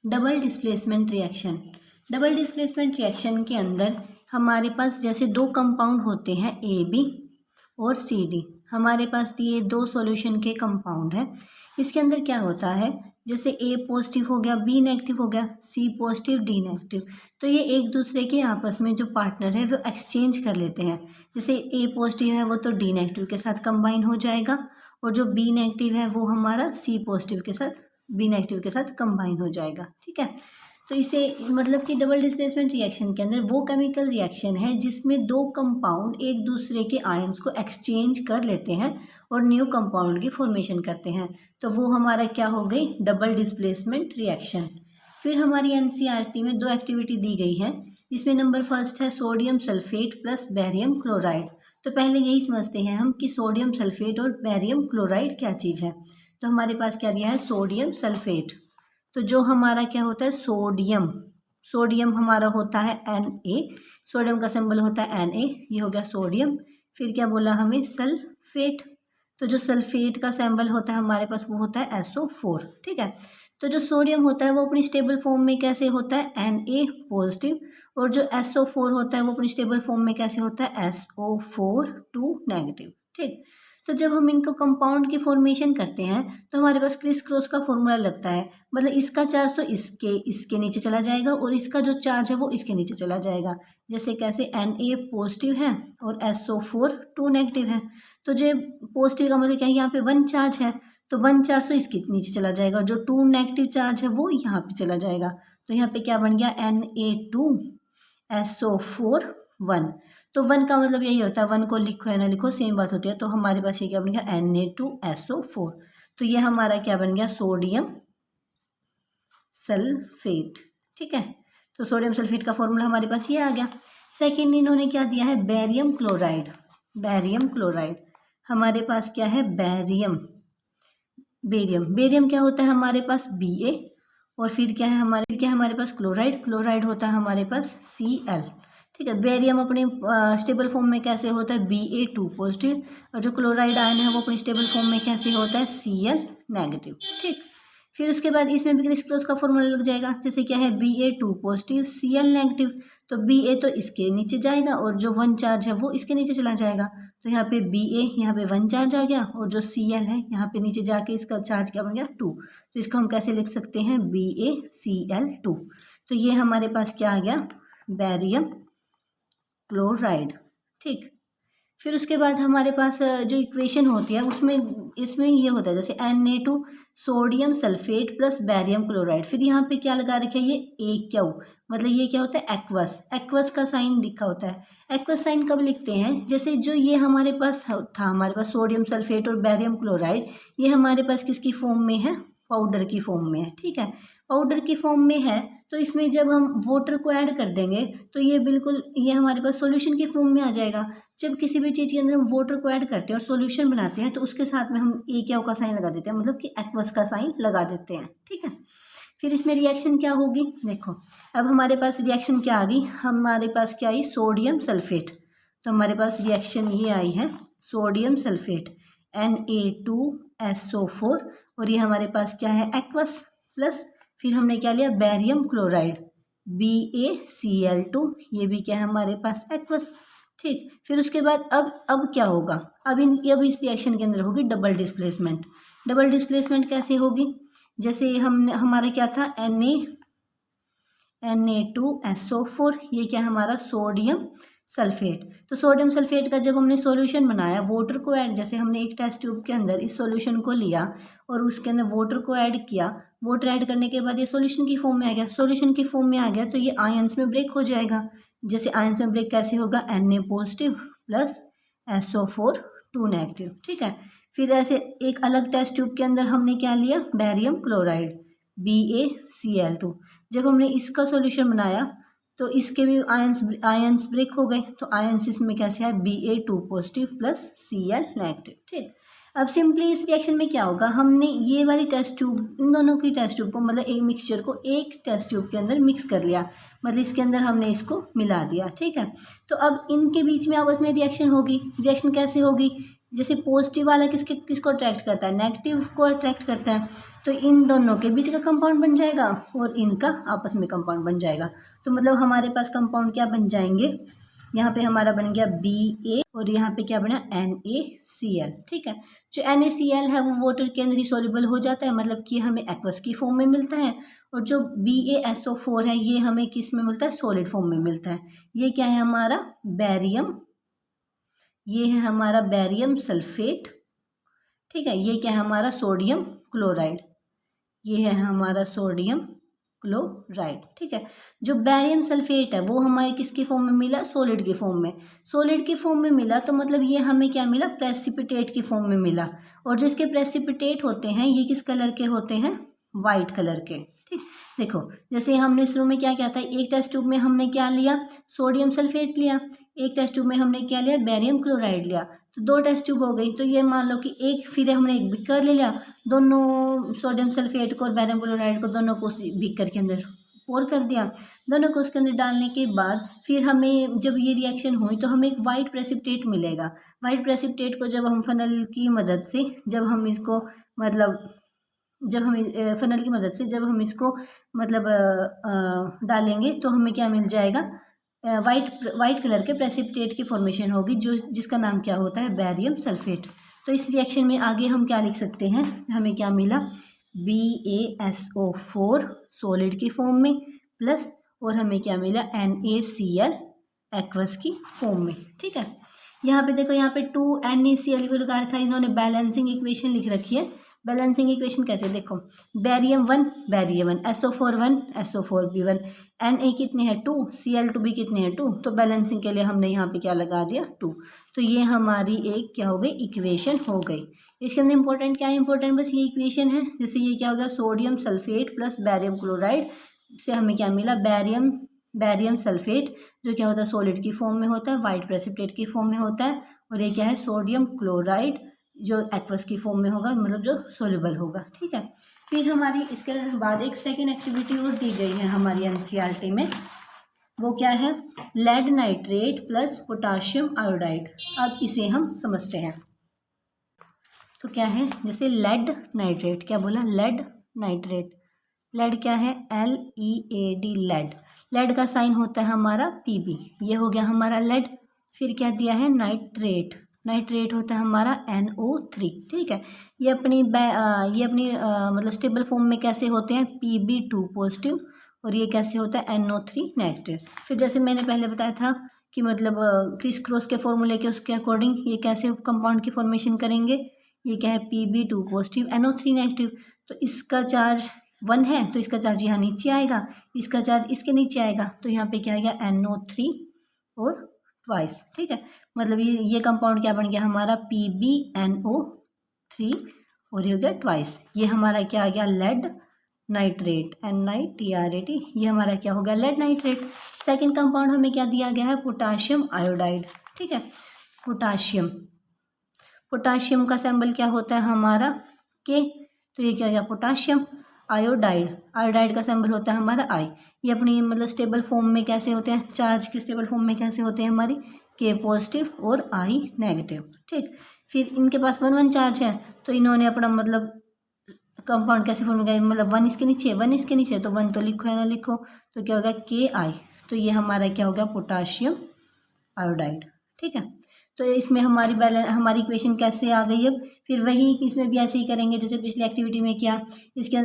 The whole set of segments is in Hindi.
Double displacement reaction. Double displacement reaction के अंदर हमारे पास जैसे दो कंपाउंड होते हैं AB और CD, हमारे पास ये दो सॉल्यूशन के कंपाउंड हैं। इसके अंदर क्या होता है, जैसे A पॉजिटिव हो गया, B नेगेटिव हो गया, C पॉजिटिव, D नेगेटिव, तो ये एक दूसरे के आपस में जो पार्टनर है वो एक्सचेंज कर लेते हैं। जैसे A पॉजिटिव है वो तो D नेगेटिव के साथ कंबाइन हो जाएगा, और जो B नेगेटिव है वो हमारा C पॉजिटिव के साथ, B नेगेटिव के साथ कंबाइन हो जाएगा। ठीक है, तो इसे मतलब कि डबल डिस्प्लेसमेंट रिएक्शन के अंदर वो केमिकल रिएक्शन है जिसमें दो कंपाउंड एक दूसरे के आयंस को एक्सचेंज कर लेते हैं और न्यू कंपाउंड की फॉर्मेशन करते हैं, तो वो हमारा क्या हो गई, डबल डिस्प्लेसमेंट रिएक्शन। फिर हमारी एनसीईआरटी में दो एक्टिविटी दी गई है, जिसमें नंबर फर्स्ट है sodium sulphate plus barium chloride. तो पहले यही समझते हैं हम कि सोडियम सल्फेट और बैरियम क्लोराइड क्या चीज़ है। तो हमारे पास क्या दिया है, सोडियम सल्फेट। तो जो हमारा क्या होता है, सोडियम, सोडियम हमारा होता है Na, सोडियम का सिंबल होता है Na, ये हो गया सोडियम। फिर क्या बोला हमें, सल्फेट, तो जो सल्फेट का सिंबल होता है हमारे पास वो होता है SO4। ठीक है, तो जो सोडियम होता है वो अपनी स्टेबल फॉर्म में कैसे होता है, Na पॉजिटिव, और जो SO4 होता है वो अपनी स्टेबल फॉर्म में कैसे होता है, SO4 2 नेगेटिव। ठीक, तो जब हम इनको कंपाउंड की फॉर्मेशन करते हैं तो हमारे पास क्रिस क्रॉस का फॉर्मूला लगता है, मतलब इसका चार्ज तो इसके नीचे चला जाएगा और इसका जो चार्ज है वो इसके नीचे चला जाएगा। जैसे कैसे, Na पॉजिटिव है और SO4 2 नेगेटिव है, तो जो पॉजिटिव का मतलब क्या है, यहाँ पे 1 चार्ज है, तो 1 चार्ज तो इसके नीचे चला जाएगा, और जो 2 नेगेटिव चार्ज है वो यहाँ पे चला जाएगा। तो यहाँ पे क्या बन गया, Na2 SO4 1। तो 1 का मतलब यही होता है, 1 को लिखो या ना लिखो सेम बात होती है। तो हमारे पास ये क्या बन गया, Na2SO4। तो ये हमारा क्या बन गया, सोडियम सल्फेट। ठीक है, तो सोडियम सल्फेट का फॉर्मूला हमारे पास ये आ गया। सेकेंड इन्होंने क्या दिया है, बैरियम क्लोराइड। बैरियम क्लोराइड हमारे पास क्या है, बैरियम, बेरियम क्या होता है हमारे पास, Ba, और फिर क्या है हमारे पास क्लोराइड, क्लोराइड होता है हमारे पास Cl। ठीक है, बेरियम अपने स्टेबल फॉर्म में कैसे होता है, Ba2 पॉजिटिव, और जो क्लोराइड आयन है वो अपनी स्टेबल फॉर्म में कैसे होता है, Cl नेगेटिव। ठीक, फिर उसके बाद इसमें भी क्रिस क्रॉस का फॉर्मूला लग जाएगा। जैसे क्या है, Ba2 पॉजिटिव Cl नेगेटिव, तो Ba तो इसके नीचे जाएगा और जो 1 चार्ज है वो इसके नीचे चला जाएगा। तो यहाँ पे Ba, यहाँ पे 1 चार्ज आ गया, और जो Cl है यहाँ पे नीचे जाके इसका चार्ज क्या बन गया, 2। तो इसको हम कैसे लिख सकते हैं, BaCl2। तो ये हमारे पास क्या आ गया, बैरियम क्लोराइड। ठीक, फिर उसके बाद हमारे पास जो इक्वेशन होती है उसमें इसमें ये होता है, जैसे Na2 sodium sulphate plus barium chloride, फिर यहाँ पे क्या लगा रखा है, ये AQ, मतलब ये क्या होता है, एक्वस, एक्वस का साइन लिखा होता है। एक्वस साइन कब लिखते हैं, जैसे जो ये हमारे पास था, हमारे पास सोडियम सल्फेट और बैरियम क्लोराइड, ये हमारे पास किसकी फॉर्म में है, पाउडर की फॉर्म में है। ठीक है, पाउडर की फॉर्म में है, तो इसमें जब हम वाटर को ऐड कर देंगे तो ये बिल्कुल ये हमारे पास सॉल्यूशन की फॉर्म में आ जाएगा। जब किसी भी चीज़ के अंदर हम वाटर को ऐड करते हैं और सॉल्यूशन बनाते हैं तो उसके साथ में हम AQ का साइन लगा देते हैं, मतलब कि एक्वस का साइन लगा देते हैं। ठीक है, फिर इसमें रिएक्शन क्या होगी, देखो अब हमारे पास रिएक्शन क्या आ गई, हमारे पास क्या आई, सोडियम सल्फेट। तो हमारे पास रिएक्शन ये आई है, सोडियम सल्फेट Na2SO4, और ये हमारे पास क्या है, एक्वस, प्लस फिर हमने क्या लिया, बैरियम क्लोराइड BaCl2, ये भी क्या है हमारे पास, एक्वस। ठीक, फिर उसके बाद अब क्या होगा, अब इस रिएक्शन के अंदर होगी डबल डिस्प्लेसमेंट। डबल डिस्प्लेसमेंट कैसे होगी, जैसे हमारा क्या था, Na2SO4, ये क्या है हमारा, सोडियम सल्फेट। तो सोडियम सल्फेट का जब हमने सॉल्यूशन बनाया, वाटर को ऐड, जैसे हमने एक टेस्ट ट्यूब के अंदर इस सॉल्यूशन को लिया और उसके अंदर वाटर को ऐड किया, वाटर ऐड करने के बाद ये सॉल्यूशन की फॉर्म में आ गया, सॉल्यूशन की फॉर्म में आ गया तो ये आयंस में ब्रेक हो जाएगा। जैसे आयंस में ब्रेक कैसे होगा, Na positive plus SO4 2 negative. ठीक है, फिर ऐसे एक अलग टेस्ट ट्यूब के अंदर हमने क्या लिया, बैरियम क्लोराइड BaCl2, जब हमने इसका सॉल्यूशन बनाया तो इसके भी आयंस ब्रेक हो गए, तो आयंस इसमें कैसे है, Ba2 positive plus Cl negative. ठीक, अब सिंपली इस रिएक्शन में क्या होगा, हमने ये वाली टेस्ट ट्यूब, इन दोनों की टेस्ट ट्यूब को, मतलब एक मिक्सचर को एक टेस्ट ट्यूब के अंदर मिक्स कर लिया, मतलब इसके अंदर हमने इसको मिला दिया। ठीक है, तो अब इनके बीच में आपस में रिएक्शन होगी, रिएक्शन कैसे होगी, जैसे पॉजिटिव वाला किसको अट्रैक्ट करता है, नेगेटिव को अट्रैक्ट करता है, तो इन दोनों के बीच का कंपाउंड बन जाएगा और इनका आपस में कंपाउंड बन जाएगा। तो मतलब हमारे पास कंपाउंड क्या बन जाएंगे, यहाँ पे हमारा बन गया BA और यहाँ पे क्या बना NaCl। ठीक है, जो NaCl है वो वाटर के अंदर ही सॉल्युबल हो जाता है, मतलब कि हमें एक्वस की फॉर्म में मिलता है। और जो BaSO4 है ये हमें किस में मिलता है, सॉलिड फॉर्म में मिलता है। ये क्या है हमारा बैरियम, ये है हमारा बैरियम सल्फेट। ठीक है, ये क्या है हमारा सोडियम क्लोराइड, ये है हमारा सोडियम क्लोराइड। ठीक है, जो बैरियम सल्फेट है वो हमारे किसकी फॉर्म में मिला, सॉलिड की फॉर्म में। सॉलिड की फॉर्म में मिला तो मतलब ये हमें क्या मिला, प्रेसिपिटेट की फॉर्म में मिला। और जो इसके प्रेसिपिटेट होते हैं ये किस कलर के होते हैं, वाइट कलर के। ठीक, देखो जैसे हमने शुरू में क्या था, एक टेस्ट ट्यूब में हमने क्या लिया, सोडियम सल्फेट लिया, एक टेस्ट ट्यूब में हमने क्या लिया, बैरियम क्लोराइड लिया। तो 2 टेस्ट ट्यूब हो गई। तो ये मान लो कि एक फिर हमने एक बीकर ले लिया, दोनों सोडियम सल्फेट को और बैरियम क्लोराइड को दोनों को बीकर के अंदर पोर कर दिया। दोनों को उसके अंदर डालने के बाद फिर हमें जब ये रिएक्शन हुई तो हमें एक वाइट प्रेसिपिटेट मिलेगा। वाइट प्रेसिपिटेट को जब हम फनल की मदद से जब हम इसको डालेंगे तो हमें क्या मिल जाएगा, वाइट कलर के प्रेसिपिटेट की फॉर्मेशन होगी, जो जिसका नाम क्या होता है, बैरियम सल्फेट। तो इस रिएक्शन में आगे हम क्या लिख सकते हैं, हमें क्या मिला, BaSO4 सॉलिड की फॉर्म में प्लस और हमें क्या मिला, NaCl एक्वस की फॉर्म में। ठीक है, यहाँ पे देखो, यहाँ पे 2NaCl को लगा रखा है इन्होंने, बैलेंसिंग इक्वेशन लिख रखी है। बैलेंसिंग इक्वेशन कैसे, देखो बैरियम 1 बैरियम 1, SO4 1 SO4 भी 1, Na कितने हैं 2, Cl2 भी कितने हैं 2। तो बैलेंसिंग के लिए हमने यहाँ पे क्या लगा दिया 2। तो ये हमारी एक क्या हो गई, इक्वेशन हो गई। इसके अंदर इंपॉर्टेंट क्या है, इंपॉर्टेंट बस ये इक्वेशन है। जैसे ये क्या हो गया, sodium sulphate plus barium chloride से हमें क्या मिला, बैरियम सल्फेट, जो क्या होता है सॉलिड की फॉर्म में होता है, वाइट प्रेसिपिटेट की फॉर्म में होता है। और ये क्या है, सोडियम क्लोराइड जो एक्वस की फॉर्म में होगा, मतलब जो सोल्यूबल होगा। ठीक है, फिर हमारी इसके बाद एक सेकेंड एक्टिविटी और दी गई है हमारी NCERT में, वो क्या है, lead nitrate plus potassium iodide. अब इसे हम समझते हैं। तो क्या है, जैसे लेड नाइट्रेट, क्या बोला, लेड नाइट्रेट, लेड क्या है, LEAD लेड। लेड का साइन होता है हमारा Pb, ये हो गया हमारा लेड। फिर क्या दिया है, नाइट्रेट, नाइट्रेट होता है हमारा NO3। ठीक है, ये अपनी मतलब स्टेबल फॉर्म में कैसे होते हैं, Pb2 पॉजिटिव और ये कैसे होता है, NO3 नेगेटिव। फिर जैसे मैंने पहले बताया था कि मतलब क्रिस क्रॉस के फॉर्मूले के उसके अकॉर्डिंग ये कैसे कंपाउंड की फॉर्मेशन करेंगे। ये क्या है, Pb2 पॉजिटिव NO3 नेगेटिव। तो इसका चार्ज 1 है तो इसका चार्ज यहाँ नीचे आएगा, इसका चार्ज इसके नीचे आएगा, तो यहाँ पे क्या आएगा, NO3 और ट्वाइस। ठीक है, मतलब ये कंपाउंड क्या बन गया हमारा, PbNO3 और ये हो गया ट्वाइस। ये हमारा क्या आ गया, लेड नाइट्रेट, NiTrAT, ये हमारा क्या हो गया, लेड नाइट्रेट। सेकेंड कंपाउंड हमें क्या दिया गया है, पोटाशियम आयोडाइड। ठीक है, पोटाशियम का सिंबल क्या होता है हमारा K, तो ये क्या हो गया, पोटाशियम आयोडाइड। आयोडाइड का सिंबल होता है हमारा I। ये अपनी मतलब स्टेबल फॉर्म में कैसे होते हैं, चार्ज के स्टेबल फॉर्म में कैसे होते हैं हमारी, K पॉजिटिव और I नेगेटिव। ठीक, फिर इनके पास 1 1 चार्ज है, तो इन्होंने अपना मतलब कंपाउंड कैसे फॉर्म किया, मतलब 1 इसके नीचे, तो 1 तो लिखो है ना लिखो, तो क्या होगा, KI। तो ये हमारा क्या हो गया, पोटाशियम आयोडाइड। ठीक है, तो इसमें हमारी इक्वेशन कैसे आ गई। अब फिर वही इसमें भी ऐसे ही करेंगे जैसे पिछली एक्टिविटी में किया। इसके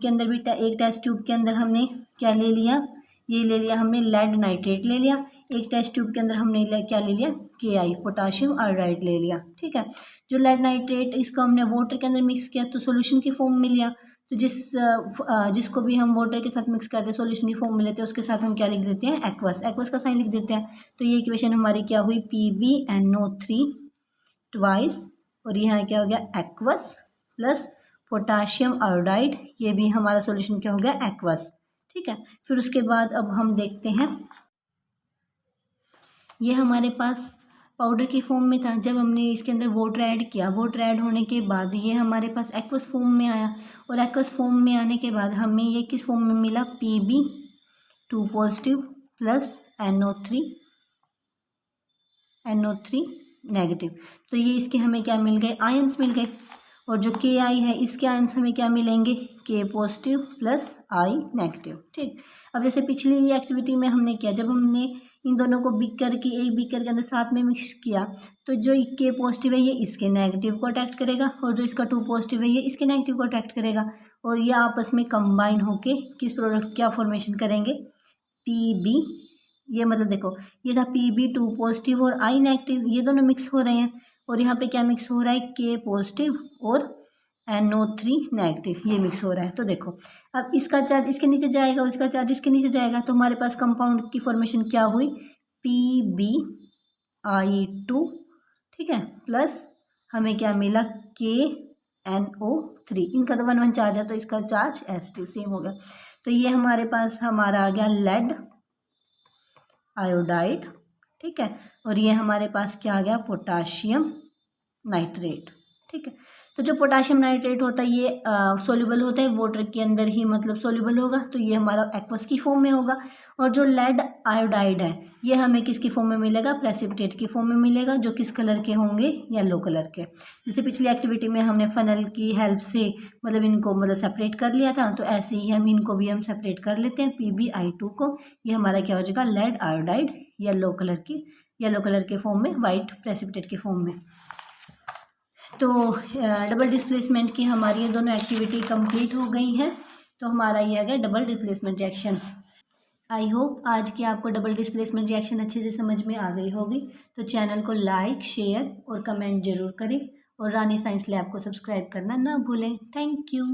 अंदर भी एक टेस्ट ट्यूब के अंदर हमने क्या ले लिया, ये ले लिया हमने लेड नाइट्रेट ले लिया। एक टेस्ट ट्यूब के अंदर हमने क्या ले लिया, KI पोटाशियम आयोडाइड ले लिया। ठीक है, जो लेड नाइट्रेट इसको हमने वाटर के अंदर मिक्स किया तो सोल्यूशन की फॉर्म में लिया। तो जिसको भी हम वाटर के साथ मिक्स करते हैं सोल्यूशन की फॉर्म में लेते हैं, उसके साथ हम क्या लिख देते हैं, एक्वस का साइन लिख देते हैं। तो ये इक्वेशन हमारी क्या हुई, PbNO3 ट्वाइस और यहाँ क्या हो गया, एक्वस प्लस पोटाशियम आयोडाइड, ये भी हमारा सोल्यूशन क्या हो गया, एक्वस। ठीक है, फिर उसके बाद अब हम देखते हैं, ये हमारे पास पाउडर की फॉर्म में था। जब हमने इसके अंदर वाटर ऐड किया, वाटर ऐड होने के बाद ये हमारे पास एक्वस फॉर्म में आया, और एक्वस फॉर्म में आने के बाद हमें ये किस फॉर्म में मिला, Pb2 positive plus NO3 negative. तो ये इसके हमें क्या मिल गए, आयंस मिल गए। और जो के आई है इसके आयंस हमें क्या मिलेंगे, के पॉजिटिव प्लस आई नेगेटिव। ठीक, अब जैसे पिछली एक्टिविटी में हमने किया, जब हमने इन दोनों को बीकर की एक बीकर के अंदर साथ में मिक्स किया, तो जो के पॉजिटिव है ये इसके नेगेटिव को अट्रैक्ट करेगा और जो इसका 2 पॉजिटिव है ये इसके नेगेटिव को अट्रैक्ट करेगा और ये आपस में कंबाइन होके किस प्रोडक्ट क्या फॉर्मेशन करेंगे, पी बी। ये मतलब देखो ये था पी बी 2 पॉजिटिव और आई नेगेटिव, ये दोनों मिक्स हो रहे हैं और यहाँ पे क्या मिक्स हो रहा है, के पॉजिटिव और NO3 नेगेटिव, ये मिक्स हो रहा है। तो देखो अब इसका चार्ज इसके नीचे जाएगा और इसका चार्ज इसके नीचे जाएगा, तो हमारे पास कंपाउंड की फॉर्मेशन क्या हुई, PbI2, ठीक है, प्लस हमें क्या मिला, KNO3। इनका तो 1 1 चार्ज है तो इसका चार्ज ST सेम हो गया। तो ये हमारे पास हमारा आ गया लेड आयोडाइड, ठीक है, और ये हमारे पास क्या आ गया, पोटाशियम नाइट्रेट। ठीक है, तो जो पोटाशियम नाइट्रेट होता है ये सोल्यूबल होता है वाटर के अंदर ही, मतलब सोल्यूबल होगा, तो ये हमारा एक्वस की फॉर्म में होगा। और जो लेड आयोडाइड है ये हमें किसकी फॉर्म में मिलेगा, प्रेसिपिटेट की फॉर्म में मिलेगा, जो किस कलर के होंगे, येलो कलर के। जैसे पिछली एक्टिविटी में हमने फनल की हेल्प से मतलब इनको मतलब सेपरेट कर लिया था, तो ऐसे ही हम इनको भी हम सेपरेट कर लेते हैं, PbI2 को। ये हमारा क्या हो जाएगा, लेड आयोडाइड येलो कलर के फॉर्म में, वाइट प्रेसिपिटेट के फॉर्म में। तो डबल डिस्प्लेसमेंट की हमारी ये दोनों एक्टिविटी कंप्लीट हो गई हैं। तो हमारा ये आ गया double displacement reaction. I hope आज की आपको डबल डिस्प्लेसमेंट रिएक्शन अच्छे से समझ में आ गई होगी। तो चैनल को लाइक, शेयर और कमेंट जरूर करें और रानी साइंस लैब को सब्सक्राइब करना ना भूलें। Thank you.